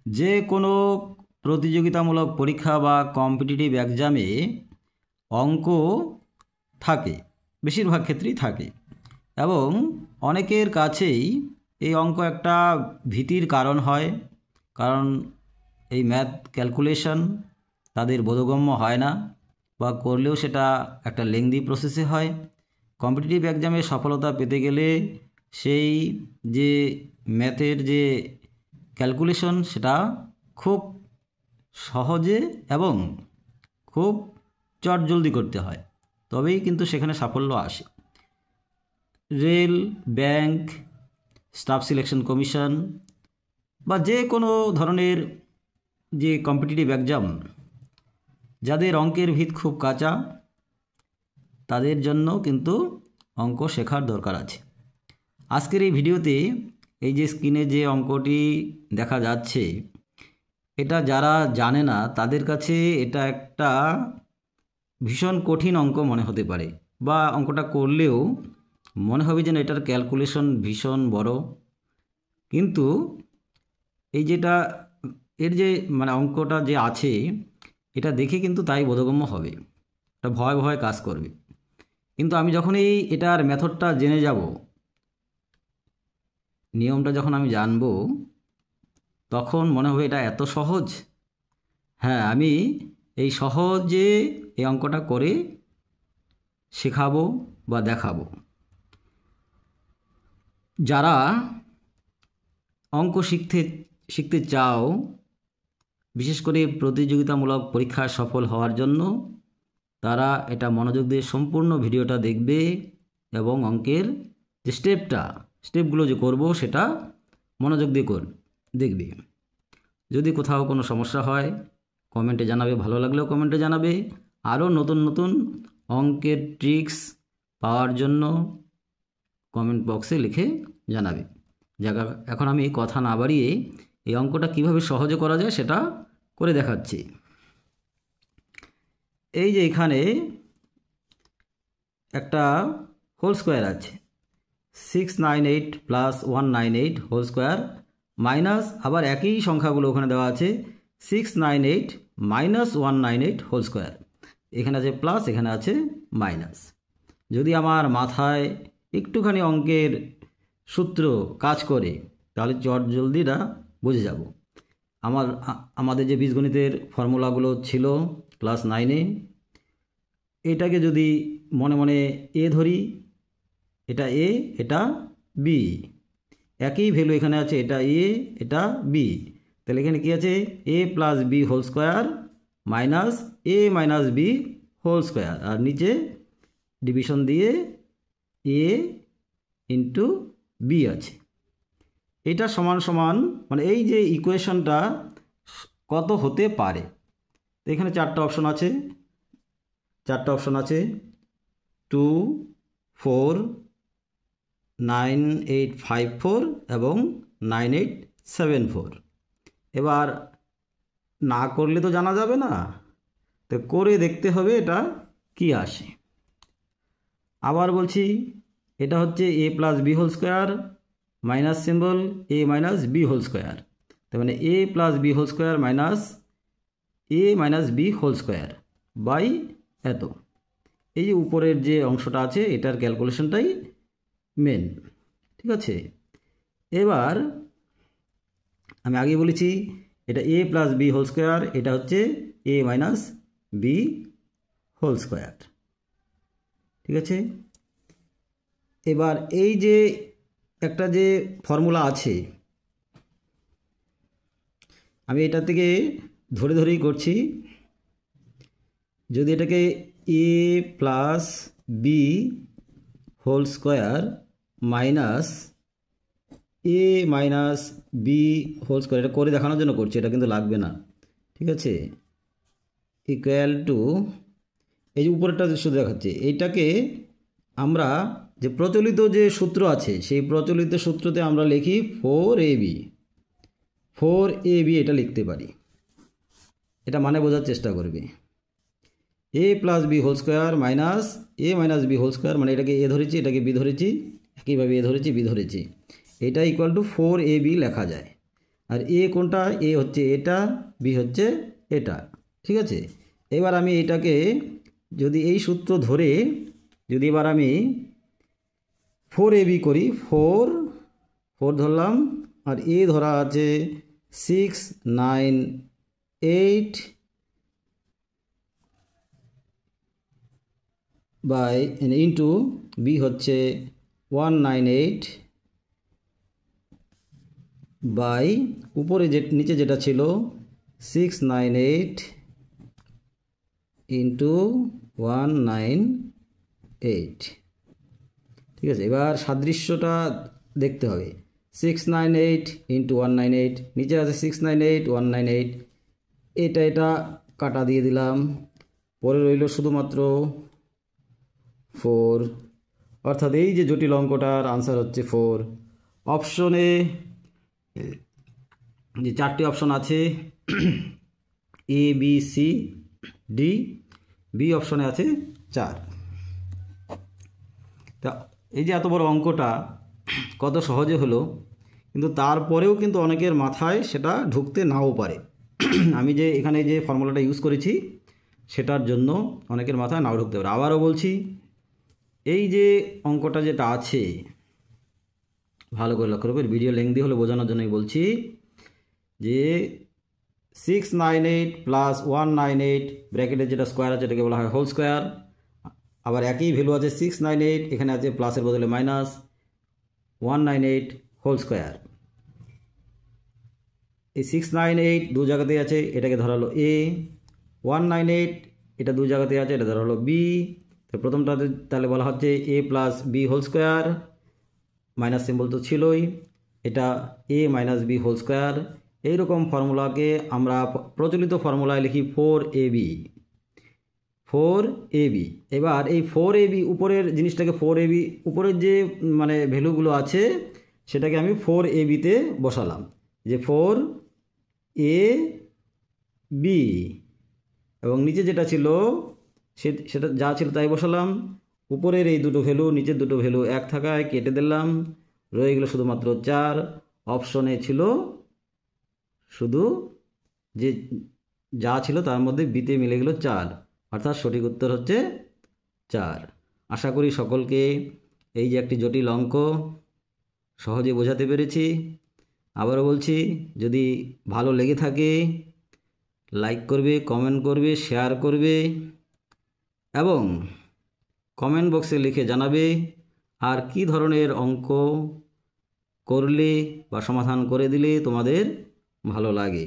যে কোনো প্রতিযোগিতামূলক পরীক্ষা বা কম্পিটিটিভ এক্সামে অঙ্ক থাকে, বেশিরভাগ ক্ষেত্রেই থাকে, এবং অনেকের কাছেই এই অঙ্ক একটা ভীতির কারণ হয়। কারণ এই ম্যাথ ক্যালকুলেশন তাদের বোধগম্য হয় না, বা করলেও সেটা একটা লেংদি প্রসেসে হয়। কম্পিটিটিভ এক্সামে সফলতা পেতে গেলে সেই যে ম্যাথের যে ক্যালকুলেশন সেটা খুব সহজে এবং খুব চটজলদি করতে হয়, তবেই কিন্তু সেখানে সাফল্য আসে। Rail, bank, staff selection commission বা যে কোনো ধরনের যে কম্পিটিটিভ এক্সাম, যাদের অঙ্কের ভিত খুব কাঁচা, তাদের জন্য কিন্তু অঙ্ক শেখার দরকার আছে। আজকের এই ভিডিওতে এই যে স্ক্রিনে যে অঙ্কটি দেখা যাচ্ছে, এটা যারা জানে না তাদের কাছে এটা একটা ভীষণ কঠিন অঙ্ক মনে হতে পারে, বা অঙ্কটা করলেও মনে হবে যেন এটার ক্যালকুলেশন ভীষণ বড়। কিন্তু এই যেটা এর যে অঙ্কটা যে আছে, এটা দেখে কিন্তু তাই বোধগম্য হবে, এটা ভয় ভয় কাজ করবে। কিন্তু আমি যখন এটার মেথডটা জেনে যাব, নিয়মটা যখন আমি জানব, তখন মনে হবে এটা এত সহজ। হ্যাঁ, আমি এই সহজে এই অঙ্কটা করে শেখাবো বা দেখাবো। যারা অঙ্ক শিখতে চাও, বিশেষ করে প্রতিযোগিতামূলক পরীক্ষায় সফল হওয়ার জন্য, তারা এটা মনোযোগ দিয়ে সম্পূর্ণ ভিডিওটা দেখবে এবং অঙ্কের যে স্টেপগুলো যে করব সেটা মনোযোগ দিয়ে দেখবে। যদি কোথাও কোনো সমস্যা হয় কমেন্টে জানাবে, ভালো লাগলেও কমেন্টে জানাবে। আরও নতুন নতুন অঙ্কের ট্রিক্স পাওয়ার জন্য কমেন্ট বক্সে লিখে জানাবে। এখন আমি কথা না বাড়িয়ে এই অঙ্কটা কিভাবে সহজে করা যায় সেটা করে দেখাচ্ছি। এই যে এখানে একটা হোল স্কোয়ার আছে, 698 প্লাস 198 হোল স্কোয়ার, মাইনাস আবার একই সংখ্যাগুলো ওখানে দেওয়া আছে 698 মাইনাস 198 হোল স্কোয়ার। এখানে আছে প্লাস, এখানে আছে মাইনাস। যদি আমার মাথায় একটুখানি অঙ্কের সূত্র কাজ করে তাহলে চটজলদিটা বুঝে যাব। আমাদের যে বীজগণিতের ফর্মুলাগুলো ছিল ক্লাস 9-এ, এটাকে যদি মনে মনে এ ধরি, এটা এ, এটা বি, একই ভ্যালু এখানে আছে, এটা এ, এটা বি, তাহলে এখানে কি আছে A plus B whole square minus A minus B whole square, আর নিচে ডিভিশন দিয়ে এ ইন্টু বি আছে। এটা সমান সমান এই যে ইকুয়েশনটা কত হতে পারে। তো এখানে চারটা অপশন আছে 2, 4, 9854 এবং 9874। এবার না করলে তো জানা যাবে না, তো করে দেখতে হবে এটা কি আসে। আবার বলছি, এটা হচ্ছে A plus B whole square minus symbol A minus B whole square, তার মানে A plus B whole square minus A minus B whole square by এত। এই যে উপরের যে অংশটা আছে এটার ক্যালকুলেশনটাই মেন, ঠিক আছে। এবার আমি আগে বলেছি এটা এ প্লাস বি হোল স্কোয়ার, এটা হচ্ছে এ মাইনাস বি হোল স্কোয়ার, ঠিক আছে। এবার এই যে একটা যে ফর্মুলা আছে, আমি এটা থেকে ধরে ধরেই করছি। যদি এটাকে A plus B whole square minus A minus B whole square, এটা করে দেখানোর জন্য করছি, এটা কিন্তু লাগবে না, ঠিক আছে, ইকুয়াল টু এই যে উপরেরটা শুধু দেখাচ্ছে, এইটাকে আমরা যে প্রচলিত যে সূত্র আছে সেই প্রচলিত সূত্রতে আমরা লিখি 4ab এটা লিখতে পারি। এটা মানে বোঝার চেষ্টা করবে। A plus B whole square minus A minus B whole square, মানে এটাকে এ ধরেছি, এটাকে বি ধরেছি, একইভাবে এ ধরেছি, বি ধরেছি, এটা ইকুয়াল টু 4ab লেখা যায়। আর এ কোনটা, এ হচ্ছে এটা, বি হচ্ছে এটা, ঠিক আছে। এবার আমি এটাকে যদি এই সূত্র ধরে যদি এবার আমি 4ab করি, 4 ধরলাম, আর এ ধরা আছে 6, 9, 8 বাই ইন্টু বি হচ্ছে 198 বাই উপরে নিচে যেটা ছিল 698 ইন্টু 198, ঠিক আছে। এবার সাদৃশ্যটা দেখতে হবে, 698 ইন্টু 198, নিচে আছে 698, 198, এটা কাটা দিয়ে দিলাম, পরে রইল শুধুমাত্র 4, অর্থাৎ এই যে জটিল অঙ্কটার আনসার হচ্ছে 4। অপশনে যে 4টি অপশন আছে এ, বি, সি, ডি, বি অপশনে আছে 4। তা এই যে এত বড় অঙ্কটা কত সহজে হলো, কিন্তু তারপরেও কিন্তু অনেকের মাথায় সেটা ঢুকতে নাও পারে। আমি যে এখানে যে ফর্মুলাটা ইউজ করেছি সেটার জন্য অনেকের মাথায় নাও ঢুকতে পারে। আবারও বলছি, এই যে অঙ্কটা যেটা আছে ভালো করে লক্ষ্য করবে, ভিডিও লেংদি হলে বোঝানোর জন্যই বলছি, যে 698 প্লাস 198 ব্র্যাকেটের যেটা স্কোয়ার আছে এটাকে বলা হয় হোল স্কোয়ার। আবার একই ভ্যালু আছে 698, এখানে আছে প্লাসের বদলে মাইনাস 198 হোল স্কোয়ার। এই 698 দু জায়গাতেই আছে, এটাকে ধরা হলো এ, 198 এটা দু জায়গাতেই আছে, এটা ধরা হলো বি। তো প্রথমটাতে তাহলে বলা হচ্ছে A plus B whole square, minus symbol তো ছিলই, এটা A minus B whole square. এইরকম ফর্মুলাকে আমরা প্রচলিত ফর্মুলায় লিখি 4ab। এবার এই 4ab উপরের জিনিসটাকে 4ab উপরের যে মানে ভ্যালুগুলো আছে সেটাকে আমি 4ab-তে বসালাম, যে 4ab, এবং নিচে যেটা ছিল সেটা যা ছিল তাই বসালাম। উপরের এই দুটো ভ্যালু নিচের দুটো ভ্যালু এক থাকায় কেটে দিলাম, রয়ে গেল শুধুমাত্র 4। অপশনে ছিল শুধু যে যা ছিল তার মধ্যে বিতে মিলে গেল 4, অর্থাৎ সঠিক উত্তর হচ্ছে 4। আশা করি সকলকে এই যে একটি জটিল অঙ্ক সহজে বোঝাতে পেরেছি। আবারও বলছি, যদি ভালো লেগে থাকে লাইক করবে, কমেন্ট করবে, শেয়ার করবে, এবং কমেন্ট বক্সে লিখে জানাবে আর কি ধরনের অঙ্ক করলে বা সমাধান করে দিলে তোমাদের ভালো লাগে।